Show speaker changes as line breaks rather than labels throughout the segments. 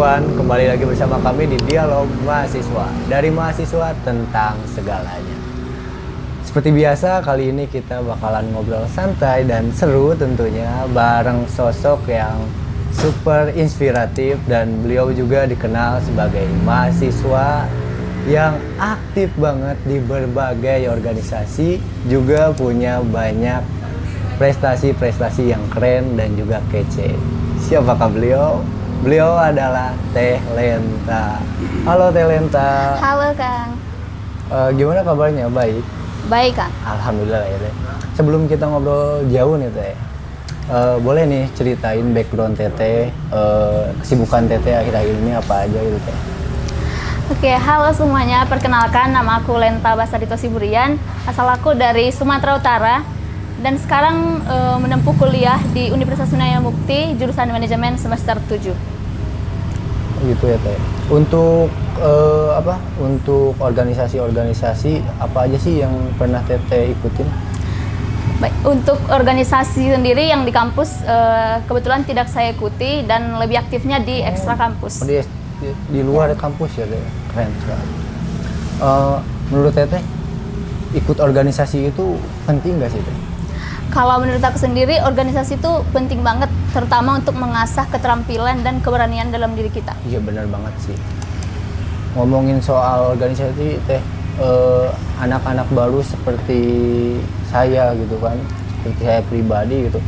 everyone, kembali lagi bersama kami di Dialog Mahasiswa. Dari mahasiswa tentang segalanya. Seperti biasa, kali ini kita bakalan ngobrol santai dan seru tentunya bareng sosok yang super inspiratif, dan beliau juga dikenal sebagai mahasiswa yang aktif banget di berbagai organisasi, juga punya banyak prestasi-prestasi yang keren dan juga kece. Siapakah beliau? Beliau adalah Teh Lenta. Halo Teh Lenta.
Halo Kang.
Gimana kabarnya? Baik?
Baik Kang.
Alhamdulillah ya Teh. Sebelum kita ngobrol jauh nih Teh, boleh nih ceritain background Teteh, kesibukan Teteh akhir-akhir ini apa aja gitu Teh?
Oke, halo semuanya. Perkenalkan, nama aku Lenta Basarito Siburian. Asal aku dari Sumatera Utara. Dan sekarang menempuh kuliah di Universitas Sunaya Mukti, jurusan manajemen semester 7.
Gitu ya Teh. Untuk untuk organisasi-organisasi apa aja sih yang pernah Teteh ikutin?
Baik, untuk organisasi sendiri yang di kampus kebetulan tidak saya ikuti dan lebih aktifnya di ekstra kampus.
Di luar kampus ya Teh. Keren sekali. Menurut Teteh, ikut organisasi itu penting nggak sih Teh?
Kalau menurut aku sendiri, organisasi itu penting banget, terutama untuk mengasah keterampilan dan keberanian dalam diri kita.
Iya benar banget sih. Ngomongin soal organisasi Teh, anak-anak baru seperti saya gitu kan, seperti saya pribadi gitu,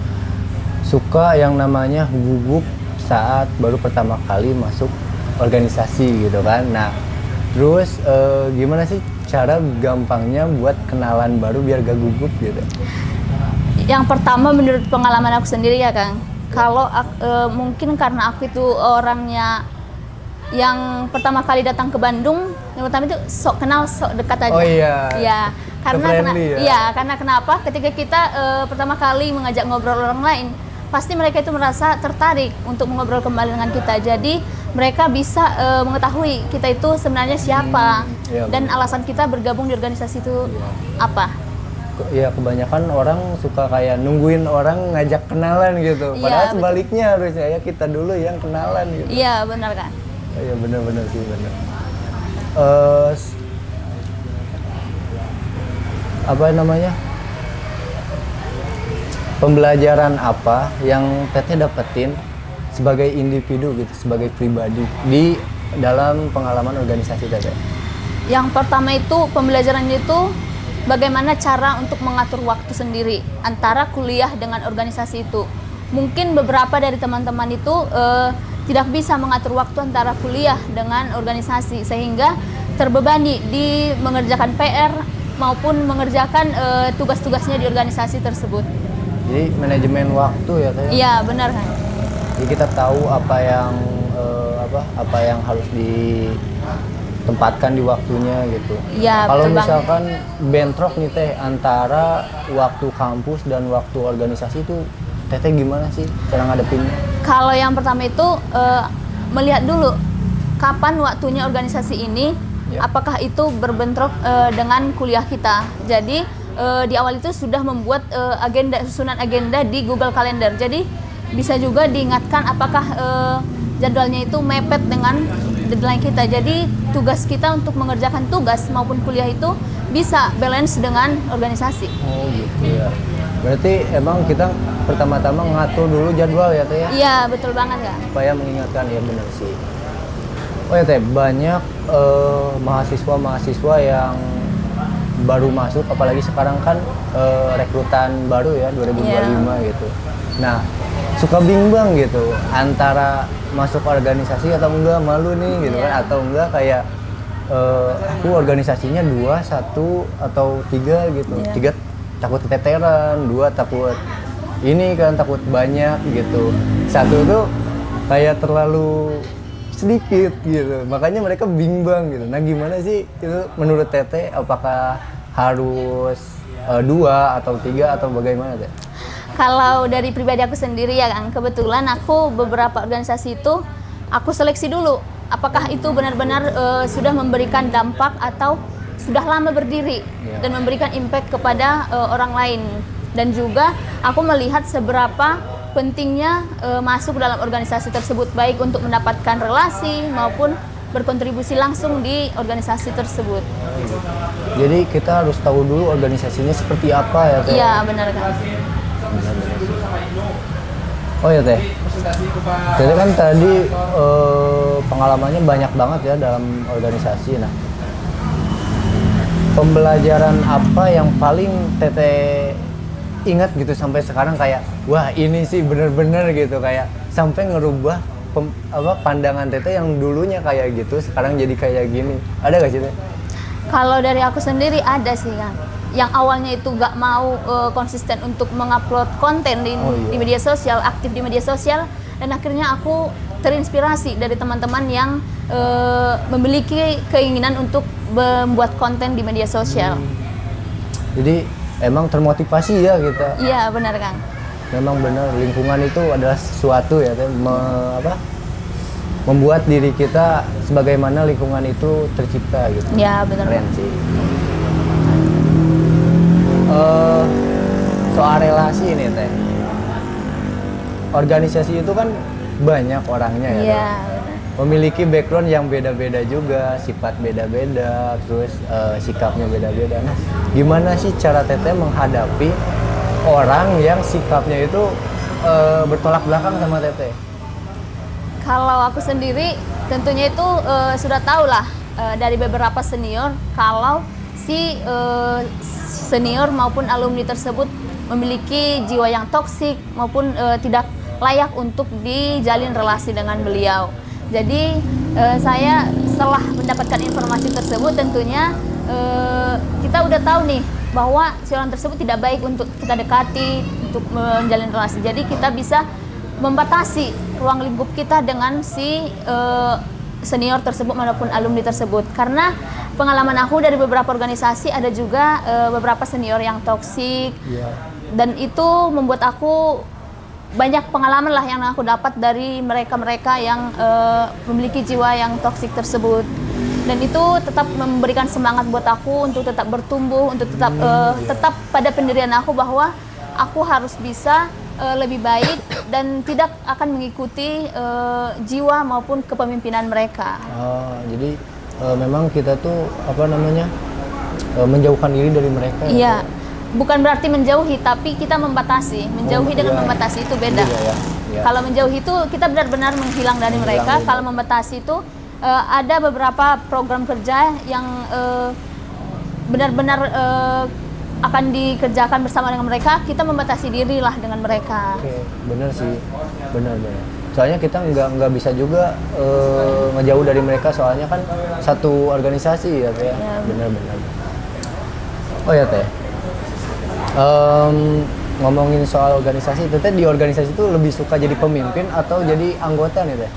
suka yang namanya gugup saat baru pertama kali masuk organisasi gitu kan. Nah, terus gimana sih cara gampangnya buat kenalan baru biar gak gugup gitu?
Yang pertama, menurut pengalaman aku sendiri ya Kang, kalau mungkin karena aku itu orangnya yang pertama kali datang ke Bandung, yang pertama itu sok kenal, sok dekat aja.
Oh iya.
Ya, karena
ya?
kenapa? Ketika kita pertama kali mengajak ngobrol orang lain, pasti mereka itu merasa tertarik untuk mengobrol kembali dengan kita. Jadi mereka bisa mengetahui kita itu sebenarnya siapa,
iya,
dan alasan kita bergabung di organisasi itu apa.
Ya kebanyakan orang suka kayak nungguin orang ngajak kenalan gitu. Padahal
Iya,
sebaliknya harusnya ya kita dulu yang kenalan gitu.
Iya, benar kan?
Iya benar-benar sih benar. Apa namanya? Pembelajaran apa yang Teteh dapetin sebagai individu gitu, sebagai pribadi di dalam pengalaman organisasi Teteh?
Yang pertama itu pembelajarannya itu bagaimana cara untuk mengatur waktu sendiri antara kuliah dengan organisasi itu. Mungkin beberapa dari teman-teman itu tidak bisa mengatur waktu antara kuliah dengan organisasi, sehingga terbebani di mengerjakan PR maupun mengerjakan tugas-tugasnya di organisasi tersebut.
Jadi manajemen waktu ya Teh?
Iya, benar kan?
Jadi kita tahu apa yang harus ditempatkan di waktunya gitu.
Iya,
Kalau
betul
misalkan bentrok nih Teh antara waktu kampus dan waktu organisasi itu, Teteh gimana sih cara ngadepinnya?
Kalau yang pertama itu melihat dulu kapan waktunya organisasi ini, apakah itu berbentrok dengan kuliah kita. Jadi di awal itu sudah membuat susunan agenda di Google Calendar. Jadi bisa juga diingatkan apakah jadwalnya itu mepet dengan deadline kita. Jadi tugas kita untuk mengerjakan tugas maupun kuliah itu bisa balance dengan organisasi.
Oh gitu ya. Berarti emang kita pertama-tama ngatur dulu jadwal ya Teh ya?
Iya, betul banget Kak.
Supaya mengingatkan, ya benar sih. Oh ya Teh, banyak mahasiswa-mahasiswa yang baru masuk, apalagi sekarang kan rekrutan baru ya 2025 gitu. Nah, suka bimbang gitu antara masuk organisasi atau enggak, malu nih gitu kan, atau enggak kayak aku organisasinya 2, 1 atau 3 gitu. 3 takut keteteran, 2 takut ini kan, takut banyak gitu. 1 tuh kayak terlalu sedikit gitu. Makanya mereka bimbang gitu. Nah, gimana sih itu menurut Teteh, apakah harus 2 atau 3 atau bagaimana Teh?
Kalau dari pribadi aku sendiri ya Kang, kebetulan aku beberapa organisasi itu aku seleksi dulu. Apakah itu benar-benar sudah memberikan dampak atau sudah lama berdiri dan memberikan impact kepada orang lain. Dan juga aku melihat seberapa pentingnya masuk dalam organisasi tersebut, baik untuk mendapatkan relasi maupun berkontribusi langsung di organisasi tersebut.
Jadi kita harus tahu dulu organisasinya seperti apa ya Teh?
Iya, benar kan.
Benar-benar sih. Oh ya Teh, jadi kan tadi pengalamannya banyak banget ya dalam organisasi. Nah, pembelajaran apa yang paling Teteh ingat gitu sampai sekarang kayak wah ini sih bener-bener gitu kayak sampai ngerubah pandangan Teteh yang dulunya kayak gitu sekarang jadi kayak gini. Ada gak sih Teh?
Kalau dari aku sendiri ada sih kan. Yang awalnya itu gak mau konsisten untuk mengupload konten di media sosial, aktif di media sosial, dan akhirnya aku terinspirasi dari teman-teman yang memiliki keinginan untuk membuat konten di media sosial.
Jadi emang termotivasi ya kita.
Iya, benar Kang.
Memang benar lingkungan itu adalah sesuatu ya Teh, membuat diri kita sebagaimana lingkungan itu tercipta gitu.
Iya, benar.
Keren sih. Soal relasi ini Teh, organisasi itu kan banyak orangnya ya,
Iya,
memiliki background yang beda-beda juga, sifat beda-beda, terus sikapnya beda-beda. Nah, gimana sih cara Teteh menghadapi orang yang sikapnya itu bertolak belakang sama Teteh?
Kalau aku sendiri tentunya itu sudah tahu lah dari beberapa senior kalau si senior maupun alumni tersebut memiliki jiwa yang toksik maupun tidak layak untuk dijalin relasi dengan beliau. Jadi saya setelah mendapatkan informasi tersebut tentunya kita udah tahu nih bahwa si orang tersebut tidak baik untuk kita dekati, untuk menjalin relasi. Jadi kita bisa membatasi ruang lingkup kita dengan si senior tersebut maupun alumni tersebut. Karena pengalaman aku dari beberapa organisasi ada juga beberapa senior yang toksik, dan itu membuat aku banyak pengalaman lah yang aku dapat dari mereka-mereka yang memiliki jiwa yang toksik tersebut. Dan itu tetap memberikan semangat buat aku untuk tetap bertumbuh, untuk tetap pada pendirian aku bahwa aku harus bisa lebih baik dan tidak akan mengikuti jiwa maupun kepemimpinan mereka.
Jadi memang kita tuh menjauhkan diri dari mereka.
Iya, bukan berarti menjauhi, tapi kita membatasi. Menjauhi dengan membatasi itu beda.
Ya.
Kalau menjauhi itu kita benar-benar menghilang dari mereka. Kalau membatasi itu ada beberapa program kerja yang benar-benar akan dikerjakan bersama dengan mereka. Kita membatasi diri lah dengan mereka.
Oke, benar sih, benar. Soalnya kita nggak bisa juga ngejauh dari mereka, soalnya kan satu organisasi ya Teh. Ya. Benar. Oh ya Teh, ngomongin soal organisasi, Teteh di organisasi itu lebih suka jadi pemimpin atau jadi anggota nih Teh?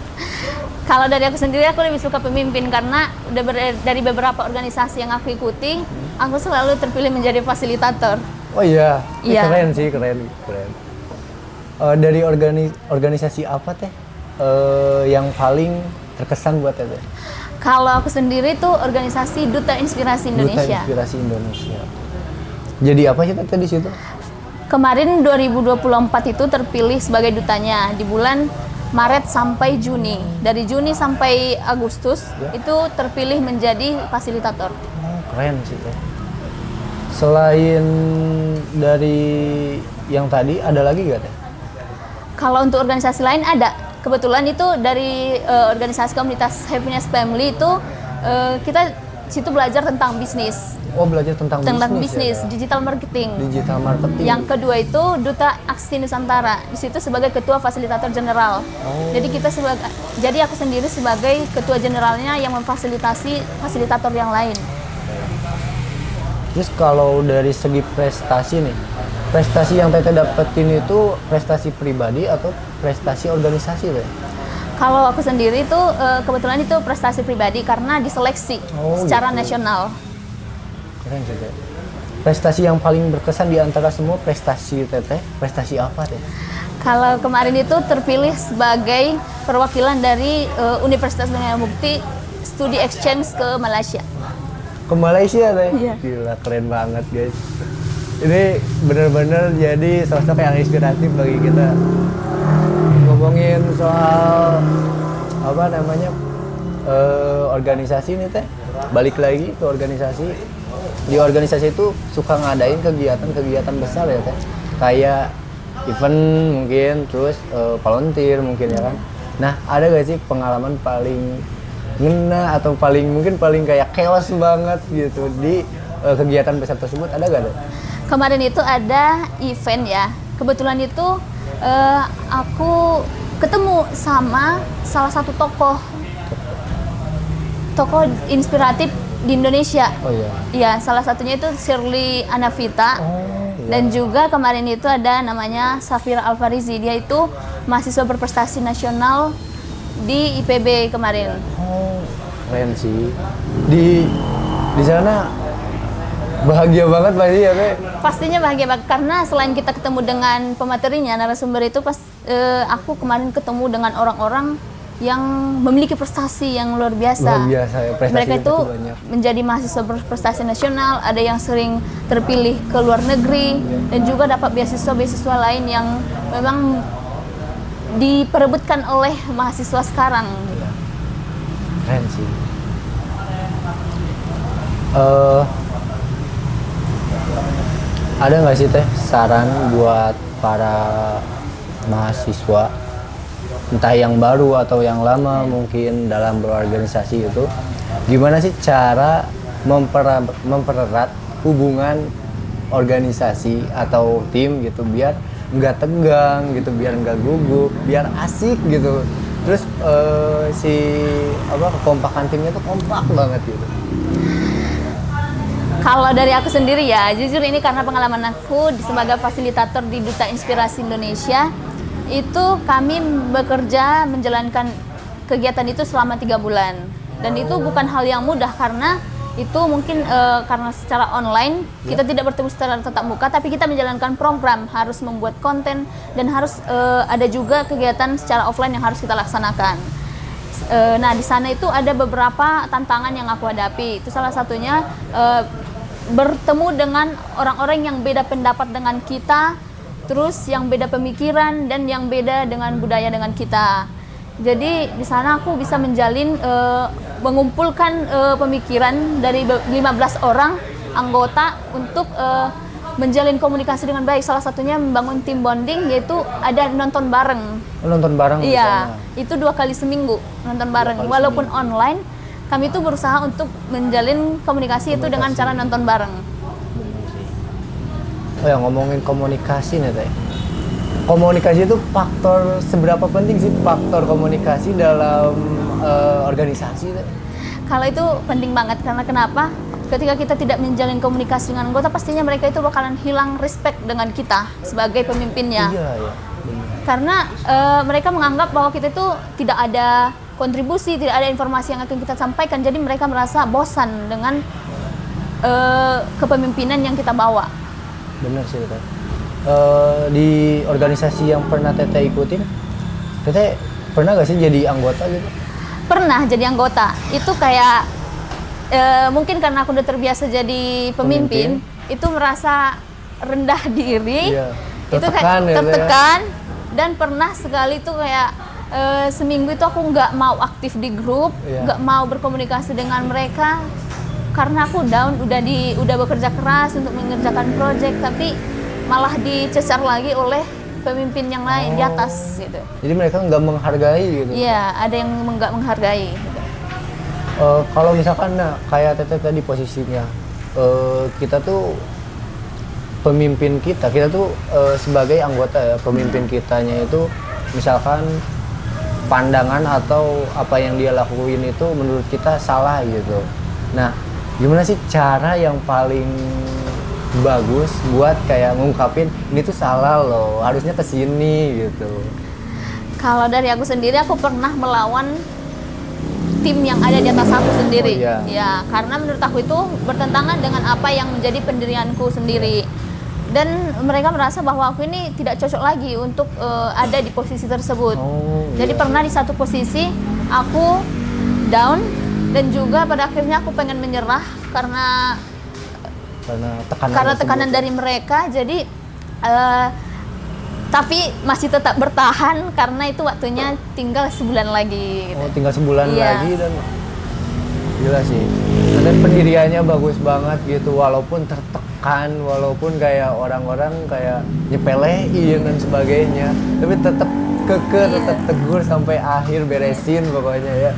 Kalau dari aku sendiri, aku lebih suka pemimpin karena udah dari beberapa organisasi yang aku ikuti, aku selalu terpilih menjadi fasilitator.
Oh iya,
Iya.
Keren sih, keren. Dari organisasi apa Teh yang paling terkesan buat Teteh?
Kalau aku sendiri tuh organisasi Duta Inspirasi Indonesia.
Duta Inspirasi Indonesia. Jadi apa sih Teteh di situ?
Kemarin 2024 itu terpilih sebagai dutanya di bulan Maret sampai Juni. Dari Juni sampai Agustus itu terpilih menjadi fasilitator.
Keren sih Teh. Selain dari yang tadi ada lagi gak Teh?
Kalau untuk organisasi lain ada. Kebetulan itu dari organisasi komunitas Happiness Family itu kita situ belajar tentang bisnis.
Oh, belajar tentang
bisnis,
ya?
Digital marketing.
Digital marketing.
Yang kedua itu Duta Aksi Nusantara. Di situ sebagai ketua fasilitator general.
Oh.
Jadi aku sendiri sebagai ketua generalnya yang memfasilitasi fasilitator yang lain.
Terus kalau dari segi prestasi nih, prestasi yang Teteh dapetin itu prestasi pribadi atau prestasi organisasi Teh?
Kalau aku sendiri itu kebetulan itu prestasi pribadi karena diseleksi secara nasional.
Keren sih Teh. Prestasi yang paling berkesan di antara semua prestasi Teteh, prestasi apa Teh?
Kalau kemarin itu terpilih sebagai perwakilan dari Universitas Bina Mukti studi exchange ke Malaysia.
Ke Malaysia Teh?
Iya.
Gila, keren banget guys. Ini benar-benar jadi sosok yang inspiratif bagi kita. ngomongin soal apa namanya organisasi nih teh, balik lagi ke organisasi. Di organisasi itu suka ngadain kegiatan-kegiatan besar ya teh, kayak event mungkin, terus volunteer mungkin ya kan. Nah, ada gak sih pengalaman paling ngena atau paling kayak chaos banget gitu di kegiatan besar tersebut, ada gak?
Kemarin itu ada event ya. Kebetulan itu aku ketemu sama salah satu tokoh inspiratif di Indonesia.
Oh iya.
Iya, salah satunya itu Shirley Anavita.
Oh, iya.
Dan juga kemarin itu ada namanya Safira Alfarizi. Dia itu mahasiswa berprestasi nasional di IPB kemarin.
Oh, keren sih. Di sana bahagia banget pasti ya, Teh?
Pastinya bahagia banget karena selain kita ketemu dengan pematerinya, narasumber itu aku kemarin ketemu dengan orang-orang yang memiliki prestasi yang luar biasa.
Luar biasa ya, prestasinya
mereka itu
banyak.
menjadi mahasiswa berprestasi nasional, ada yang sering terpilih ke luar negeri, dan juga dapat beasiswa-beasiswa lain yang memang diperebutkan oleh mahasiswa sekarang.
Keren sih. Ada nggak sih Teh saran buat para mahasiswa, entah yang baru atau yang lama mungkin dalam berorganisasi itu, gimana sih cara mempererat hubungan organisasi atau tim gitu biar nggak tegang gitu, biar nggak gugup, biar asik gitu, terus kekompakan timnya tuh kompak banget gitu.
Kalau dari aku sendiri ya, jujur ini karena pengalaman aku sebagai fasilitator di Duta Inspirasi Indonesia, itu kami bekerja menjalankan kegiatan itu selama 3 bulan. Dan itu bukan hal yang mudah karena itu mungkin karena secara online kita tidak bertemu secara tatap muka, tapi kita menjalankan program, harus membuat konten, dan harus ada juga kegiatan secara offline yang harus kita laksanakan. Nah, di sana itu ada beberapa tantangan yang aku hadapi. Itu salah satunya bertemu dengan orang-orang yang beda pendapat dengan kita, terus yang beda pemikiran dan yang beda dengan budaya dengan kita. Jadi di sana aku bisa menjalin mengumpulkan pemikiran dari 15 orang anggota untuk menjalin komunikasi dengan baik. Salah satunya membangun tim bonding, yaitu ada nonton bareng.
Nonton bareng?
Iya, itu 2 kali seminggu nonton bareng. Walaupun online, kami itu berusaha untuk menjalin komunikasi itu dengan cara nonton bareng.
Oh ya, ngomongin komunikasi nih Teh. Komunikasi itu seberapa penting sih faktor komunikasi dalam organisasi Teh?
Kalau itu penting banget, karena kenapa? Ketika kita tidak menjalin komunikasi dengan anggota, pastinya mereka itu bakalan hilang respect dengan kita sebagai pemimpinnya.
Iya, iya.
Karena mereka menganggap bahwa kita itu tidak ada kontribusi, tidak ada informasi yang akan kita sampaikan, jadi mereka merasa bosan dengan kepemimpinan yang kita bawa.
Bener sih Teh. Di organisasi yang pernah Teteh ikutin, Teteh pernah gak sih jadi anggota gitu?
Pernah jadi anggota. Itu kayak mungkin karena aku udah terbiasa jadi pemimpin. Itu merasa rendah diri.
Iya.
Itu kayak tertekan, dan pernah sekali tuh kayak seminggu itu aku nggak mau aktif di grup, nggak mau berkomunikasi dengan mereka karena aku down, udah bekerja keras untuk mengerjakan proyek, tapi malah dicecar lagi oleh pemimpin yang lain di atas gitu.
Jadi mereka nggak menghargai gitu?
Iya, ada yang nggak menghargai gitu.
Kalau misalkan kayak Teteh tadi posisinya, kita tuh pemimpin kita tuh sebagai anggota ya, pemimpin kitanya itu misalkan pandangan atau apa yang dia lakuin itu menurut kita salah gitu. Nah, gimana sih cara yang paling bagus buat kayak ngungkapin ini tuh salah loh, harusnya kesini gitu? Kalau
dari aku sendiri, aku pernah melawan tim yang ada di atas aku sendiri.
Oh, iya.
Ya, karena menurut aku itu bertentangan dengan apa yang menjadi pendirianku sendiri. Dan mereka merasa bahwa aku ini tidak cocok lagi untuk ada di posisi tersebut. Jadi pernah di satu posisi aku down, dan juga pada akhirnya aku pengen menyerah karena tekanan dari mereka. Jadi Tapi masih tetap bertahan karena itu waktunya tinggal sebulan lagi. Gitu.
Oh, tinggal sebulan
Iya.
lagi dan gila sih. Dan pendiriannya bagus banget gitu, walaupun tertekan, walaupun kayak orang-orang kayak nyepelein dan sebagainya, tapi tetap kekeh,
Iya.
tetap tegur sampai akhir, beresin pokoknya ya.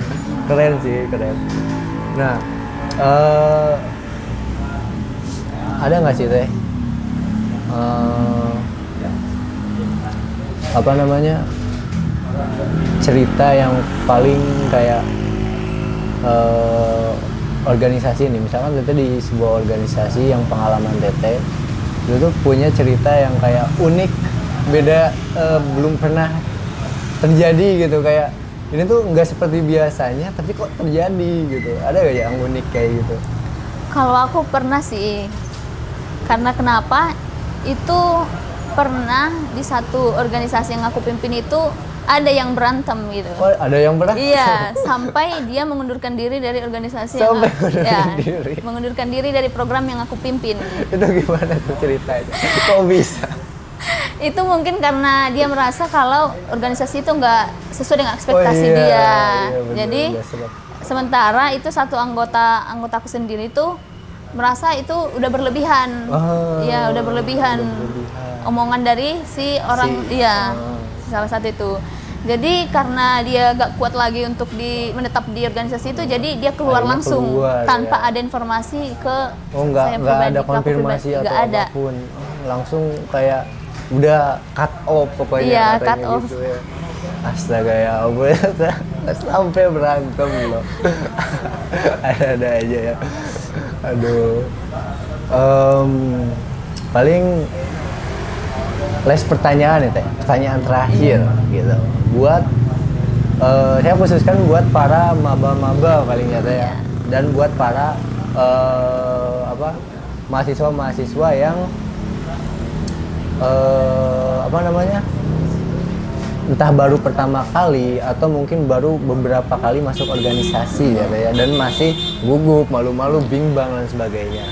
Keren sih, keren. Nah, ada nggak sih Teh? Apa namanya, cerita yang paling kayak organisasi ini, misalkan Tete di sebuah organisasi yang pengalaman Tete itu tuh punya cerita yang kayak unik, beda, belum pernah terjadi gitu, kayak ini tuh nggak seperti biasanya tapi kok terjadi gitu, ada gak yang unik kayak gitu?
Kalau aku pernah sih, karena kenapa? Itu pernah di satu organisasi yang aku pimpin itu ada yang berantem gitu.
Oh, ada yang pernah?
Iya, sampai dia mengundurkan diri dari organisasi yang
Sampai mengundurkan diri.
mengundurkan diri dari program yang aku pimpin.
Itu gimana tuh ceritanya? Kok bisa?
Itu mungkin karena dia merasa kalau organisasi itu nggak sesuai dengan ekspektasi
Oh, iya,
dia.
iya, bener,
Jadi
nggak serap.
sementara itu satu anggotaku sendiri itu merasa itu udah berlebihan.
Oh,
Iya, udah berlebihan. Omongan dari si orang iya, salah satu itu. Jadi karena dia gak kuat lagi untuk menetap di organisasi itu, jadi dia keluar
Akhirnya
langsung
keluar,
tanpa
ya.
ada informasi ke
Oh, nggak
saya
ada
pribadi, ke aku
konfirmasi
pribadi.
atau
Nggak ada.
apapun. Oh, langsung kayak udah cut off pokoknya,
Iya,
katanya
cut off.
gitu ya. Astaga ya ampun, sampai berantem loh. Ada aja ya. Aduh. Paling les pertanyaan ya Teh, pertanyaan terakhir gitu. Buat saya khususkan buat para maba-maba paling ya Teh ya. Dan buat para mahasiswa-mahasiswa yang apa namanya, entah baru pertama kali atau mungkin baru beberapa kali masuk organisasi ya Teh ya, dan masih gugup, malu-malu, bimbang dan sebagainya.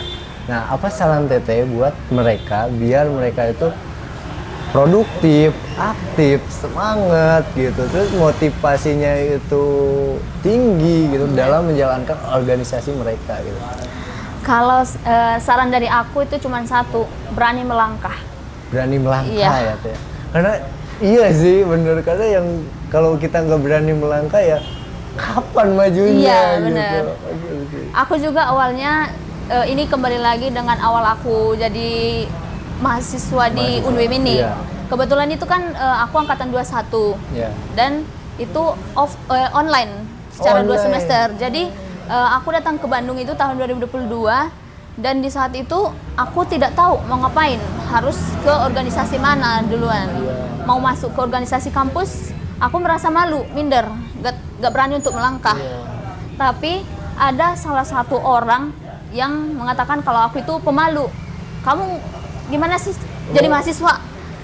Nah, apa saran Teteh buat mereka biar mereka itu produktif, aktif, semangat gitu, terus motivasinya itu tinggi gitu dalam menjalankan organisasi mereka gitu?
Kalau saran dari aku itu cuma satu, berani melangkah.
Berani melangkah
Iya.
ya Teh. Karena iya sih bener, karena yang kalau kita nggak berani melangkah ya kapan majunya
Iya,
gitu.
bener. Aku juga awalnya ini kembali lagi dengan awal aku jadi mahasiswa di
Mahasiswa,
UNWM ini.
iya.
Kebetulan itu kan aku angkatan 21
Iya.
dan itu online secara 2
Online.
semester. Jadi aku datang ke Bandung itu tahun 2022 dan di saat itu aku tidak tahu mau ngapain, harus ke organisasi mana duluan.
Iya.
Mau masuk ke organisasi kampus, aku merasa malu, minder, gak berani untuk melangkah.
Iya.
Tapi ada salah satu orang yang mengatakan kalau aku itu pemalu. Kamu gimana sih jadi mahasiswa?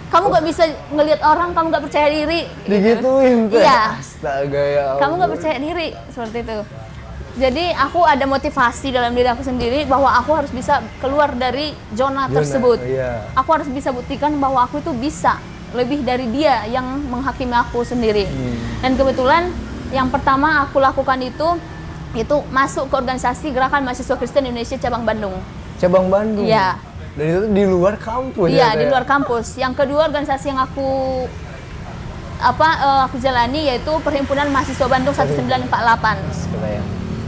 Kamu gak bisa ngelihat orang, kamu gak percaya diri.
Digituin Teh.
Iya.
Astaga ya
Kamu gak
ampun.
percaya diri seperti itu. Jadi aku ada motivasi dalam diri aku sendiri bahwa aku harus bisa keluar dari zona tersebut.
Iya.
Aku harus bisa buktikan bahwa aku itu bisa lebih dari dia yang menghakimi aku sendiri. Dan kebetulan yang pertama aku lakukan itu masuk ke organisasi Gerakan Mahasiswa Kristen Indonesia Cabang Bandung.
Cabang Bandung.
Iya.
Dan itu di luar kampus
Iya,
ya,
di
Teh?
luar kampus. Yang kedua organisasi yang aku jalani yaitu Perhimpunan Mahasiswa Bandung 1948.
Keren.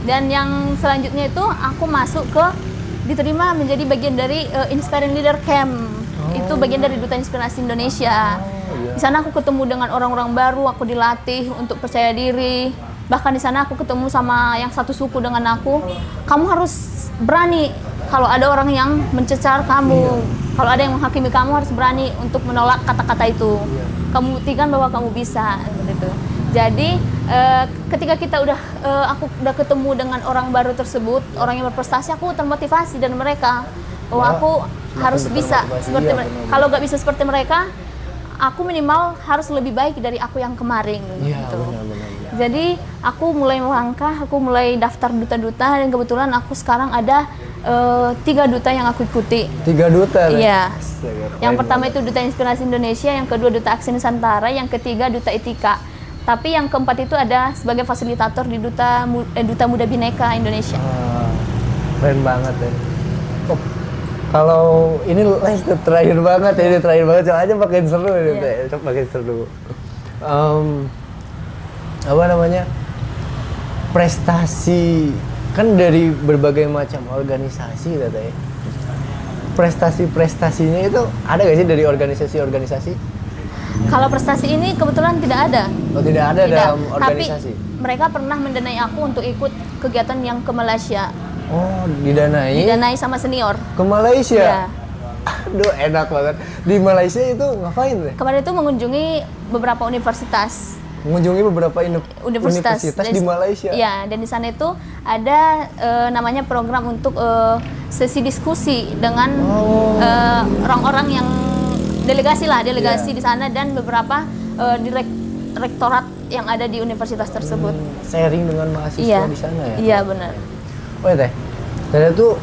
Dan yang selanjutnya itu aku masuk ke diterima menjadi bagian dari Inspiring Leader Camp. Itu bagian dari Duta Inspirasi Indonesia.
iya.
Di sana aku ketemu dengan orang-orang baru, aku dilatih untuk percaya diri. Bahkan di sana aku ketemu sama yang satu suku dengan aku. Kamu harus berani kalau ada orang yang mencecar kamu. Kalau ada yang menghakimi kamu, harus berani untuk menolak kata-kata itu. Kamu buktikan bahwa kamu bisa gitu. Jadi ketika kita aku udah ketemu dengan orang baru tersebut, orang yang berprestasi, aku termotivasi dan mereka bahwa aku harus bisa seperti mereka. Kalau nggak bisa seperti mereka, aku minimal harus lebih baik dari aku yang kemarin.
Iya,
gitu.
benar.
Jadi aku mulai melangkah, aku mulai daftar duta-duta dan kebetulan aku sekarang ada 3 duta yang aku ikuti.
3 duta?
Iya.
Astaga,
Yang
keren
pertama
banget.
itu Duta Inspirasi Indonesia, yang kedua Duta Aksi Nusantara, yang ketiga Duta Etika. Tapi yang keempat itu ada sebagai fasilitator di Duta Muda Bhinneka Indonesia.
Ah, keren banget ya. Oh, kalau ini terakhir banget ya, ini terakhir banget, soalnya makin seru ini,
Iya.
makin seru. Apa namanya? Prestasi kan dari berbagai macam organisasi katanya. Prestasi-prestasinya itu ada gak sih dari organisasi-organisasi?
Kalau prestasi ini kebetulan tidak ada.
Oh, tidak ada
Tidak.
dalam
Tapi
organisasi?
mereka pernah mendanai aku untuk ikut kegiatan yang ke Malaysia.
Oh, didanai?
Didanai sama senior.
Ke Malaysia?
Iya.
Aduh, enak banget. Di Malaysia itu ngapain deh?
Kemarin itu mengunjungi beberapa universitas.
Mengunjungi beberapa universitas di Malaysia?
Iya, dan di sana itu ada namanya program untuk sesi diskusi dengan orang-orang yang delegasi
Iya.
di sana dan beberapa rektorat yang ada di universitas tersebut.
Sharing dengan mahasiswa
Iya.
di sana ya?
Iya, benar.
Oh ya teh, saya tuh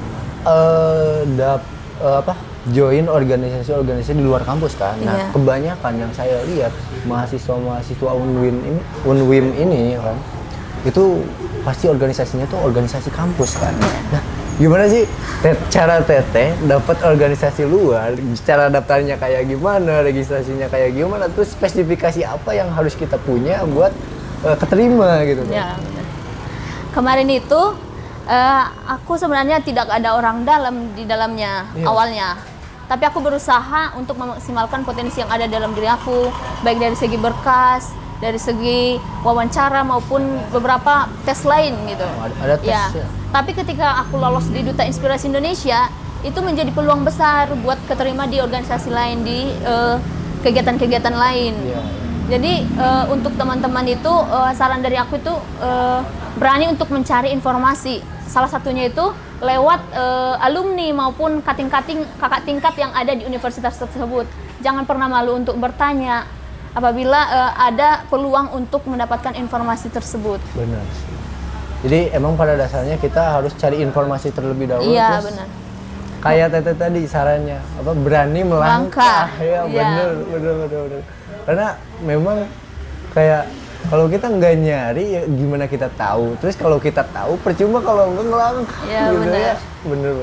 join organisasi-organisasi di luar kampus kan. Nah,
Iya.
kebanyakan yang saya lihat mahasiswa-mahasiswa Unwim ini kan, itu pasti organisasinya tuh organisasi kampus kan. Nah, gimana sih cara Teteh dapat organisasi luar? Cara daftarnya kayak gimana, registrasinya kayak gimana, terus spesifikasi apa yang harus kita punya buat keterima gitu kan?
Ya, benar. Kemarin itu aku sebenarnya tidak ada orang dalam di dalamnya
Iya.
awalnya. Tapi aku berusaha untuk memaksimalkan potensi yang ada dalam diri aku, baik dari segi berkas, dari segi wawancara maupun beberapa tes lain gitu.
Oh, ada tes
Ya.
ya?
Tapi ketika aku lolos di Duta Inspirasi Indonesia, itu menjadi peluang besar buat keterima di organisasi lain, di kegiatan-kegiatan lain.
Iya.
Jadi untuk teman-teman itu saran dari aku itu berani untuk mencari informasi. Salah satunya itu lewat alumni maupun kakak tingkat yang ada di universitas tersebut. Jangan pernah malu untuk bertanya apabila ada peluang untuk mendapatkan informasi tersebut.
Benar. Jadi emang pada dasarnya kita harus cari informasi terlebih dahulu.
Iya,
terus
benar.
Kayak Teteh tadi sarannya, apa berani melangkah. Ya,
Iya.
bener. Karena memang kayak kalau kita nggak nyari, ya gimana kita tahu? Terus kalau kita tahu, percuma kalau nggak ngelangkah.
Iya,
gitu
bener.
ya. Bener.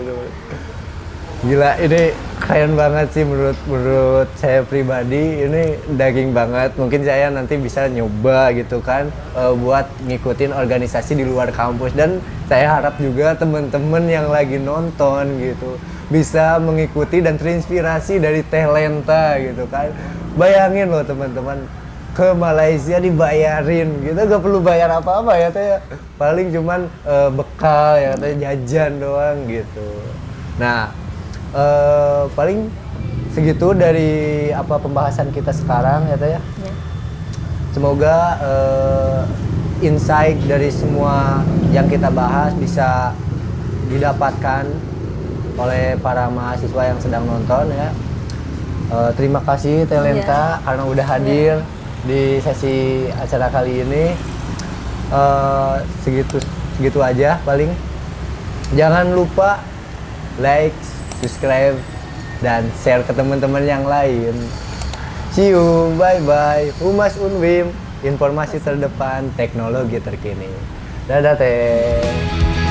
Gila, ini keren banget sih menurut saya pribadi. Ini daging banget. Mungkin saya nanti bisa nyoba gitu kan, buat ngikutin organisasi di luar kampus. Dan saya harap juga teman-teman yang lagi nonton gitu bisa mengikuti dan terinspirasi dari Talenta gitu kan. Bayangin loh teman-teman, ke Malaysia dibayarin gitu, gak perlu bayar apa-apa ya teh, paling cuman bekal ya teh, jajan doang gitu. Nah, paling segitu dari apa pembahasan kita sekarang ya teh ya.
Ya.
Semoga insight dari semua yang kita bahas bisa didapatkan oleh para mahasiswa yang sedang nonton ya. Terima kasih Talenta karena udah hadir di sesi acara kali ini. Segitu aja paling. Jangan lupa like, subscribe, dan share ke teman-teman yang lain. See you, bye-bye. Humas Unwim, informasi terdepan teknologi terkini. Dadah teh.